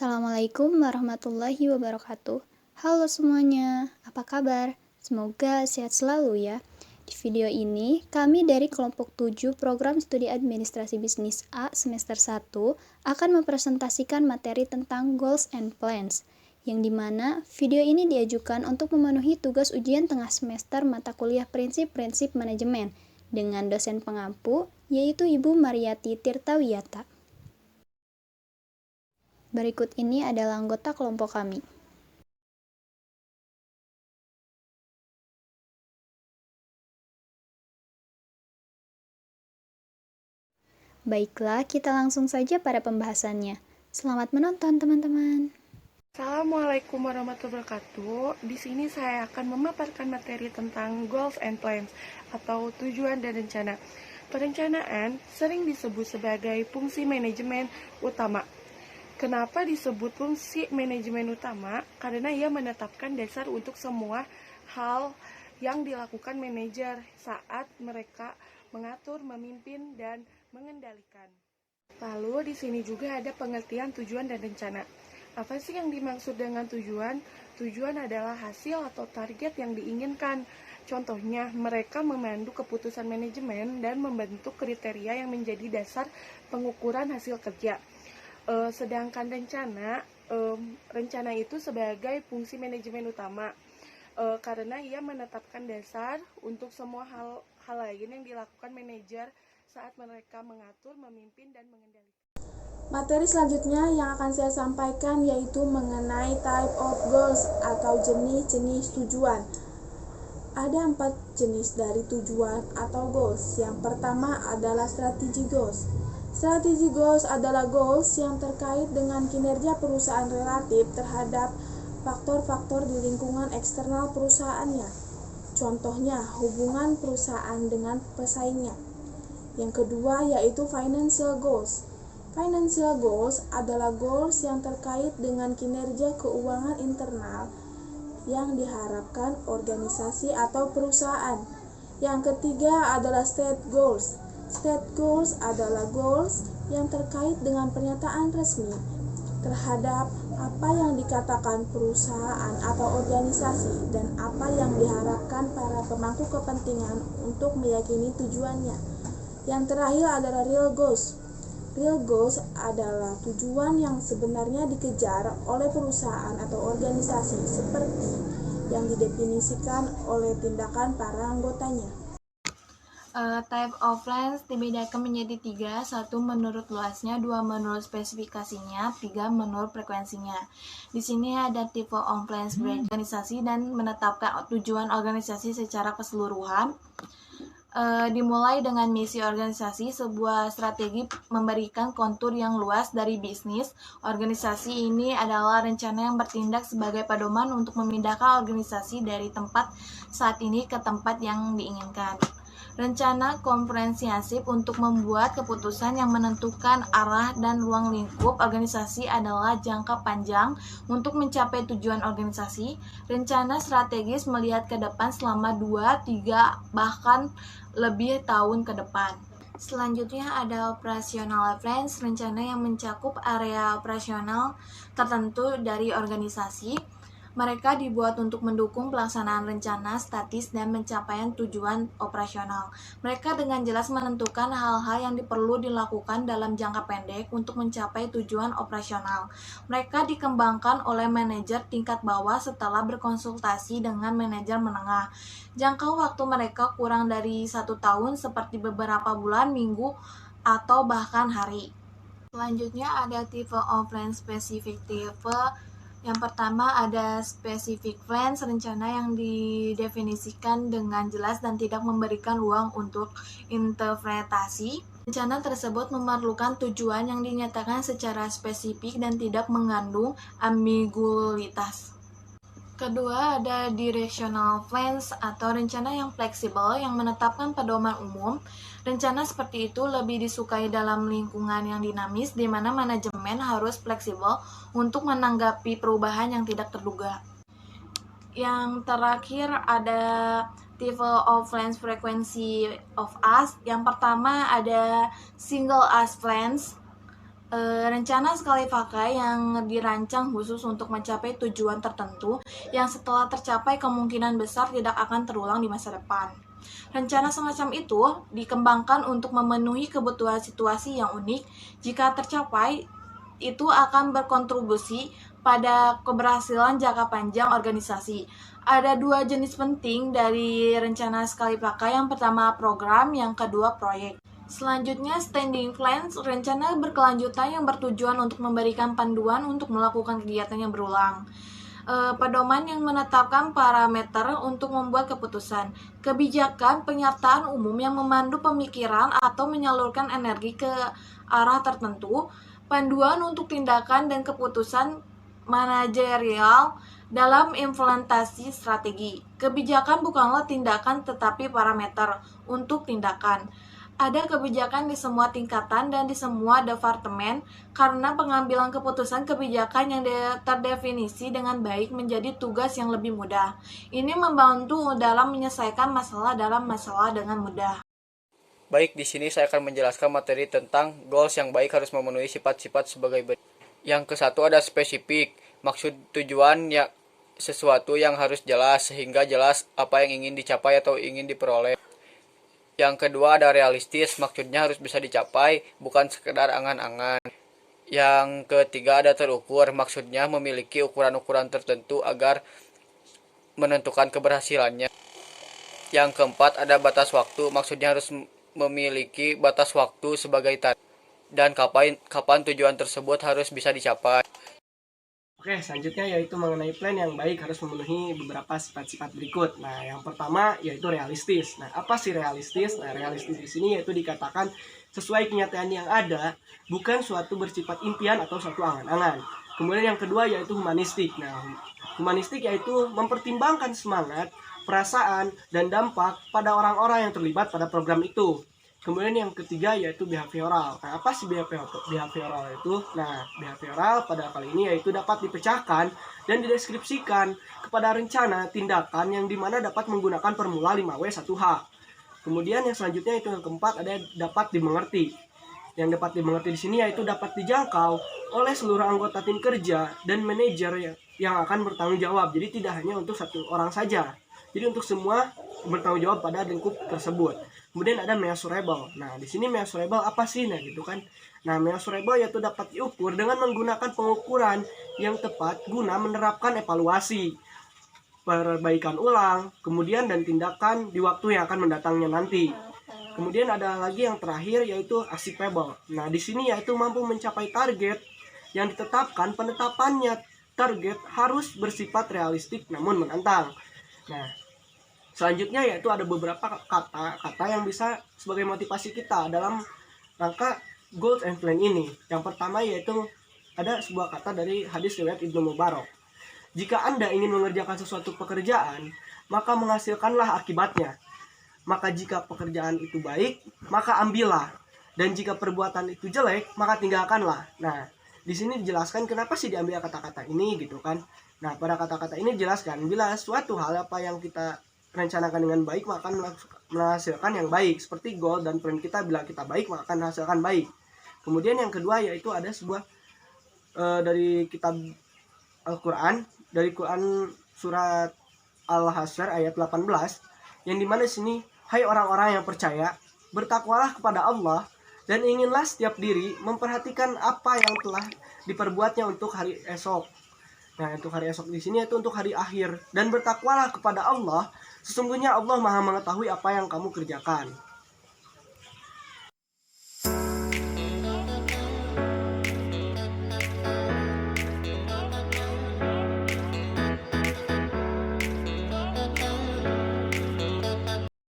Assalamualaikum warahmatullahi wabarakatuh. Halo semuanya, apa kabar? Semoga sehat selalu ya. Di video ini, kami dari kelompok 7 program studi administrasi bisnis A semester 1 akan mempresentasikan materi tentang goals and plans, yang dimana video ini diajukan untuk memenuhi tugas ujian tengah semester mata kuliah prinsip-prinsip manajemen dengan dosen pengampu, yaitu Ibu Mariati Tirtawiyata. Berikut ini adalah anggota kelompok kami. Baiklah, kita langsung saja pada pembahasannya. Selamat menonton, teman-teman. Assalamualaikum warahmatullahi wabarakatuh. Di sini saya akan memaparkan materi tentang goals and plans atau tujuan dan rencana. Perencanaan sering disebut sebagai fungsi manajemen utama. Kenapa disebut fungsi manajemen utama? Karena ia menetapkan dasar untuk semua hal yang dilakukan manajer saat mereka mengatur, memimpin, dan mengendalikan. Lalu di sini juga ada pengertian tujuan dan rencana. Apa sih yang dimaksud dengan tujuan? Tujuan adalah hasil atau target yang diinginkan. Contohnya, mereka memandu keputusan manajemen dan membentuk kriteria yang menjadi dasar pengukuran hasil kerja. Sedangkan rencana itu sebagai fungsi manajemen utama karena ia menetapkan dasar untuk semua hal lain yang dilakukan manajer saat mereka mengatur, memimpin, dan mengendalikan. Materi selanjutnya yang akan saya sampaikan yaitu mengenai type of goals atau jenis-jenis tujuan. Ada 4 jenis dari tujuan atau goals. Yang pertama adalah strategy goals. Strategy goals adalah goals yang terkait dengan kinerja perusahaan relatif terhadap faktor-faktor di lingkungan eksternal perusahaannya. Contohnya, hubungan perusahaan dengan pesaingnya. Yang kedua yaitu financial goals. Financial goals adalah goals yang terkait dengan kinerja keuangan internal yang diharapkan organisasi atau perusahaan. Yang ketiga adalah state goals. State goals adalah goals yang terkait dengan pernyataan resmi terhadap apa yang dikatakan perusahaan atau organisasi dan apa yang diharapkan para pemangku kepentingan untuk meyakini tujuannya. Yang terakhir adalah real goals. Real goals adalah tujuan yang sebenarnya dikejar oleh perusahaan atau organisasi seperti yang didefinisikan oleh tindakan para anggotanya. Type of plans dibedakan menjadi 3, 1 menurut luasnya, 2 menurut spesifikasinya, 3 menurut frekuensinya. Di sini ada type of plans berorganisasi dan menetapkan tujuan organisasi secara keseluruhan. Dimulai dengan misi organisasi. Sebuah strategi memberikan kontur yang luas dari bisnis. Organisasi ini adalah rencana yang bertindak sebagai pedoman untuk memindahkan organisasi dari tempat saat ini ke tempat yang diinginkan. Rencana komprehensif untuk membuat keputusan yang menentukan arah dan ruang lingkup organisasi adalah jangka panjang untuk mencapai tujuan organisasi. Rencana strategis melihat ke depan selama 2, 3, bahkan lebih tahun ke depan. Selanjutnya ada operational plans, rencana yang mencakup area operasional tertentu dari organisasi. Mereka dibuat untuk mendukung pelaksanaan rencana, statis, dan pencapaian tujuan operasional. Mereka dengan jelas menentukan hal-hal yang perlu dilakukan dalam jangka pendek untuk mencapai tujuan operasional. Mereka dikembangkan oleh manajer tingkat bawah setelah berkonsultasi dengan manajer menengah. Jangka waktu mereka kurang dari 1 tahun seperti beberapa bulan, minggu, atau bahkan hari. Selanjutnya ada tipe of plan specific tipe. Yang pertama ada specific plans, rencana yang didefinisikan dengan jelas dan tidak memberikan ruang untuk interpretasi. Rencana tersebut memerlukan tujuan yang dinyatakan secara spesifik dan tidak mengandung ambiguitas. Kedua ada directional plans atau rencana yang fleksibel yang menetapkan pedoman umum. Rencana seperti itu lebih disukai dalam lingkungan yang dinamis di mana manajemen harus fleksibel untuk menanggapi perubahan yang tidak terduga. Yang terakhir ada type of plans frequency of us. Yang pertama ada single us plans. Rencana sekali pakai yang dirancang khusus untuk mencapai tujuan tertentu yang setelah tercapai kemungkinan besar tidak akan terulang di masa depan. Rencana semacam itu dikembangkan untuk memenuhi kebutuhan situasi yang unik. Jika tercapai, itu akan berkontribusi pada keberhasilan jangka panjang organisasi. Ada dua jenis penting dari rencana sekali pakai. Yang pertama program, yang kedua proyek. Selanjutnya, standing plans, rencana berkelanjutan yang bertujuan untuk memberikan panduan untuk melakukan kegiatan yang berulang. Pedoman yang menetapkan parameter untuk membuat keputusan. Kebijakan penyertaan umum yang memandu pemikiran atau menyalurkan energi ke arah tertentu. Panduan untuk tindakan dan keputusan manajerial dalam implementasi strategi. Kebijakan bukanlah tindakan tetapi parameter untuk tindakan. Ada kebijakan di semua tingkatan dan di semua departemen karena pengambilan keputusan kebijakan yang terdefinisi dengan baik menjadi tugas yang lebih mudah. Ini membantu dalam menyelesaikan masalah dalam masalah dengan mudah. Baik, di sini saya akan menjelaskan materi tentang goals yang baik harus memenuhi sifat-sifat sebagai berikut. Yang ke-1 ada spesifik, maksud tujuan ya sesuatu yang harus jelas sehingga jelas apa yang ingin dicapai atau ingin diperoleh. Yang kedua ada realistis, maksudnya harus bisa dicapai, bukan sekedar angan-angan. Yang ketiga ada terukur, maksudnya memiliki ukuran-ukuran tertentu agar menentukan keberhasilannya. Yang keempat ada batas waktu, maksudnya harus memiliki batas waktu sebagai target dan kapan tujuan tersebut harus bisa dicapai. Oke, selanjutnya yaitu mengenai plan yang baik harus memenuhi beberapa sifat-sifat berikut. Nah, yang pertama yaitu realistis. Nah, apa sih realistis? Nah, realistis di sini yaitu dikatakan sesuai kenyataan yang ada, bukan suatu bersifat impian atau suatu angan-angan. Kemudian yang kedua yaitu humanistik. Nah, humanistik yaitu mempertimbangkan semangat, perasaan, dan dampak pada orang-orang yang terlibat pada program itu. Kemudian yang ketiga yaitu behavioral. Nah, apa sih behavioral itu? Nah, behavioral pada kali ini yaitu dapat dipecahkan dan dideskripsikan kepada rencana tindakan yang dimana dapat menggunakan formula 5W1H. Kemudian yang selanjutnya itu yang keempat ada dapat dimengerti. Yang dapat dimengerti di sini yaitu dapat dijangkau oleh seluruh anggota tim kerja dan manajer yang akan bertanggung jawab. Jadi tidak hanya untuk satu orang saja. Jadi untuk semua bertanggung jawab pada lingkup tersebut. Kemudian ada measurable. Nah, di sini measurable apa sih? Nah, gitu kan. Nah, measurable yaitu dapat diukur dengan menggunakan pengukuran yang tepat guna menerapkan evaluasi, perbaikan ulang, kemudian dan tindakan di waktu yang akan mendatangnya nanti. Kemudian ada lagi yang terakhir yaitu achievable. Nah, di sini yaitu mampu mencapai target yang ditetapkan. Penetapannya target harus bersifat realistik namun menantang. Nah, selanjutnya yaitu ada beberapa kata yang bisa sebagai motivasi kita dalam rangka goals and plan ini. Yang pertama yaitu ada sebuah kata dari hadis riwayat Ibnu Mubarak. Jika Anda ingin mengerjakan sesuatu pekerjaan, maka menghasilkanlah akibatnya. Maka jika pekerjaan itu baik, maka ambillah. Dan jika perbuatan itu jelek, maka tinggalkanlah. Nah, di sini dijelaskan kenapa sih diambil kata-kata ini gitu kan. Nah, pada kata-kata ini dijelaskan bila suatu hal apa yang kita rencanakan dengan baik maka akan menghasilkan yang baik. Seperti goal dan plan kita, bila kita baik maka akan menghasilkan baik. Kemudian yang kedua yaitu ada sebuah dari kitab Al-Quran, dari Quran surat Al-Hasyr ayat 18, yang dimana di sini, hai orang-orang yang percaya, bertakwalah kepada Allah dan inginlah setiap diri memperhatikan apa yang telah diperbuatnya untuk hari esok. Nah, untuk hari esok di sini itu untuk hari akhir, dan bertakwalah kepada Allah. Sesungguhnya Allah Maha mengetahui apa yang kamu kerjakan.